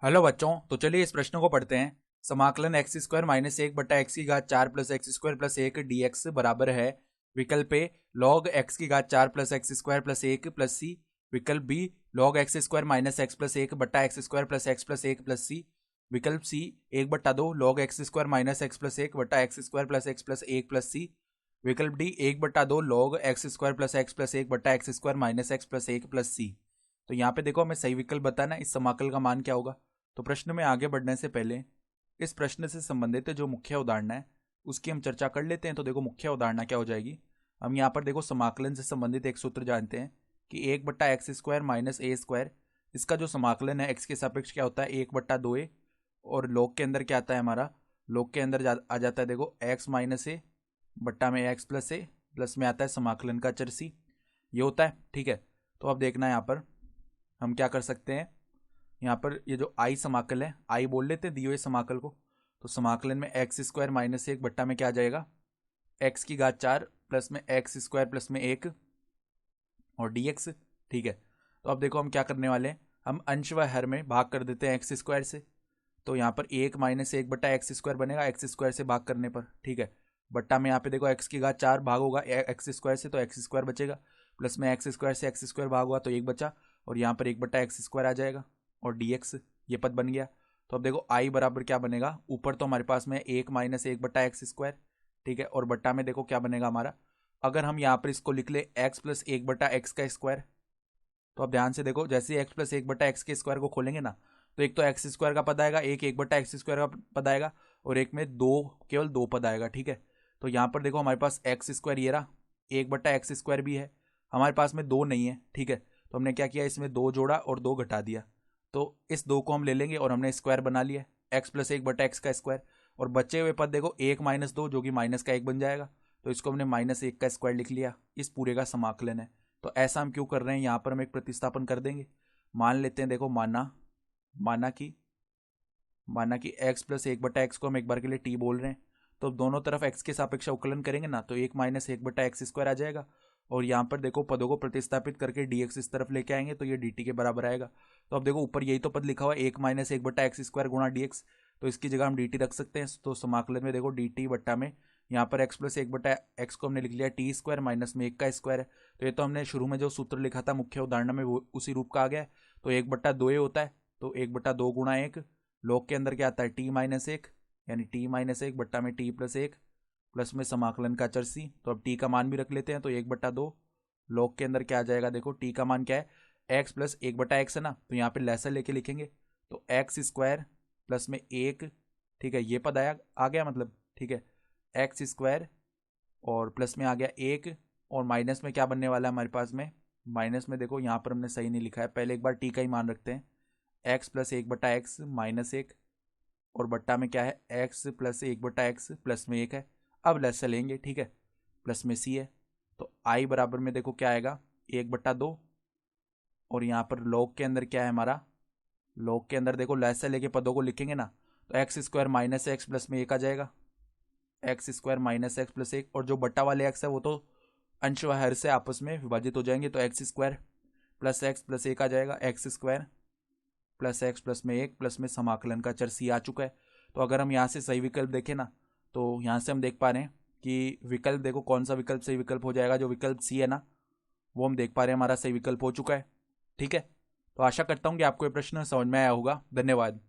Hello बच्चों, तो चलिए इस प्रश्न को पढ़ते हैं। समाकलन एक्स स्क्वायर माइनस एक बटा एक्स की घात चार प्लस एक्स स्क्वायर प्लस एक डी एक्स बराबर है विकल्प ए लॉग एक्स की घात चार प्लस एक्स स्क्वायर प्लस एक प्लस सी, विकल्प B log x square minus x plus एक बटा x square plus x plus एक प्लस सी, विकल्प सी एक बट्टा दो log x square minus x plus एक बटा x square plus x plus एक प्लस सी, विकल्प डी एक बट्टा दो log x square plus x plus एक बटा x square minus x plus एक प्लस सी। तो यहाँ पे देखो हमें सही विकल्प बताना है, इस समाकल का मान क्या होगा। तो प्रश्न में आगे बढ़ने से पहले इस प्रश्न से संबंधित जो मुख्य उदाहरण है उसकी हम चर्चा कर लेते हैं। तो देखो मुख्य उदाहरण क्या हो जाएगी। हम यहाँ पर देखो समाकलन से संबंधित एक सूत्र जानते हैं कि एक बट्टा एक्स स्क्वायर माइनस ए स्क्वायर, इसका जो समाकलन है एक्स के सापेक्ष क्या होता है एक बट्टा दो ए, और लॉग के अंदर क्या आता है हमारा, लॉग के अंदर आ जाता है देखो एक्स माइनस ए बट्टा में एक्स प्लस ए, प्लस में आता है समाकलन का चर सी, ये होता है। ठीक है, तो अब देखना है यहाँ पर हम क्या कर सकते हैं। यहाँ पर ये जो आई समाकल है, आई बोल लेते हैं दिए हुए समाकल को। तो समाकलन में एक्स स्क्वायर माइनस एक बट्टा में क्या आ जाएगा एक्स की घात चार प्लस में एक्स स्क्वायर प्लस में एक और डी एक्स। ठीक है, तो अब देखो हम क्या करने वाले हैं, हम अंश व हर में भाग कर देते हैं एक्स स्क्वायर से। तो यहाँ पर एक माइनस एक बट्टा एक्स स्क्वायर बनेगा एक्स स्क्वायर से भाग करने पर। ठीक है, बट्टा में यहाँ पे देखो एक्स की घात चार भाग होगा एक्स स्क्वायर से, तो एक्स स्क्वायर बचेगा, प्लस में एक्स स्क्वायर से एक्स स्क्वायर भाग हुआ तो एक बचा, और यहाँ पर एक बट्टा एक्स स्क्वायर आ जाएगा और डी एक्स ये पद बन गया। तो अब देखो आई बराबर क्या बनेगा, ऊपर तो हमारे पास में एक माइनस एक बट्टा एक्स स्क्वायर, ठीक है, और बट्टा में देखो क्या बनेगा हमारा, अगर हम यहाँ पर इसको लिख ले एक्स प्लस एक बट्टा एक्स का स्क्वायर। तो अब ध्यान से देखो, जैसे ही एक्स प्लस एक बट्टा एक्स के स्क्वायर को खोलेंगे ना, तो एक तो एक्स स्क्वायर का पद आएगा, एक एक बट्टा एक्स स्क्वायर का पद आएगा, और एक में दो, केवल दो पद आएगा। ठीक है, तो यहाँ पर देखो हमारे पास एक्स स्क्वायर ये रहा, एक बट्टा एक्स स्क्वायर भी है, हमारे पास में दो नहीं है। ठीक है, तो हमने क्या किया, इसमें दो जोड़ा और दो घटा दिया, तो इस दो को हम ले लेंगे और हमने स्क्वायर बना लिया एक्स प्लस एक बटा एक्स का स्क्वायर, और बचे हुए पद देखो एक माइनस दो जो कि माइनस का एक बन जाएगा, तो इसको हमने माइनस एक का स्क्वायर लिख लिया, इस पूरे का समाकलन है। तो ऐसा हम क्यों कर रहे हैं, यहाँ पर हम एक प्रतिस्थापन कर देंगे। मान लेते हैं देखो, माना माना कि माना कि x प्लस एक बटा एक्स को हम एक बार के लिए t बोल रहे हैं, तो दोनों तरफ x के सापेक्ष अवकलन करेंगे ना, तो एक माइनस एक बटा एक्स स्क्वायर आ जाएगा, और यहाँ पर देखो पदों को प्रतिस्थापित करके dx इस तरफ लेके आएंगे तो ये dt के बराबर आएगा। तो अब देखो ऊपर यही तो पद लिखा हुआ है एक माइनस एक बटा एक्स स्क्वायर गुणा dx, तो इसकी जगह हम dt रख सकते हैं। तो समाकलन में देखो dt बट्टा में यहाँ पर x प्लस एक बटा एक्स को हमने लिख लिया टी स्क्वायर माइनस में एक का स्क्वायर है, तो ये तो हमने शुरू में जो सूत्र लिखा था मुख्य उदाहरण में वो उसी रूप का आ गया है। तो एक बट्टा दो ये होता है, तो एक बट्टा दो गुणा एक, लॉग के अंदर क्या आता है टी माइनस एक, यानी टी माइनस एक बट्टा में टी प्लस एक, प्लस में समाकलन का चर सी। तो अब टी का मान भी रख लेते हैं, तो एक बट्टा दो, लॉग के अंदर क्या आ जाएगा, देखो टी का मान क्या है एक्स प्लस एक बटा एक्स है ना, तो यहाँ पे लेसर लेके लिखेंगे, तो एक्स स्क्वायर प्लस में एक, ठीक है, ये पद आया आ गया मतलब, ठीक है, एक्स स्क्वायर और प्लस में आ गया एक, और माइनस में क्या बनने वाला है हमारे पास में, माइनस में देखो यहाँ पर हमने सही नहीं लिखा है, पहले एक बार टी का ही मान रखते हैं, एक्स प्लस एक बटा एक्स माइनस एक, और बट्टा में क्या है एक्स प्लस एक बटा एक्स प्लस में एक है। अब लेस लेंगे, ठीक है, प्लस में सी है, तो आई बराबर में देखो क्या आएगा एक बट्टा दो, और यहाँ पर लॉग के अंदर क्या है हमारा, लॉग के अंदर देखो लेस लेके पदों को लिखेंगे ना, तो x square minus x plus में एक आ जाएगा, x square minus x plus एक, और जो बट्टा वाले एक्स है वो तो अंश व हर से आपस में विभाजित हो जाएंगे, तो x square plus x plus एक आ जाएगा, x square plus x plus में एक, प्लस में समाकलन का चर सी आ चुका है। तो अगर हम यहाँ से सही विकल्प देखें ना, तो यहाँ से हम देख पा रहे हैं कि विकल्प देखो कौन सा विकल्प सही विकल्प हो जाएगा, जो विकल्प सी है ना वो हम देख पा रहे हैं हमारा सही विकल्प हो चुका है। ठीक है, तो आशा करता हूँ कि आपको ये प्रश्न समझ में आया होगा। धन्यवाद।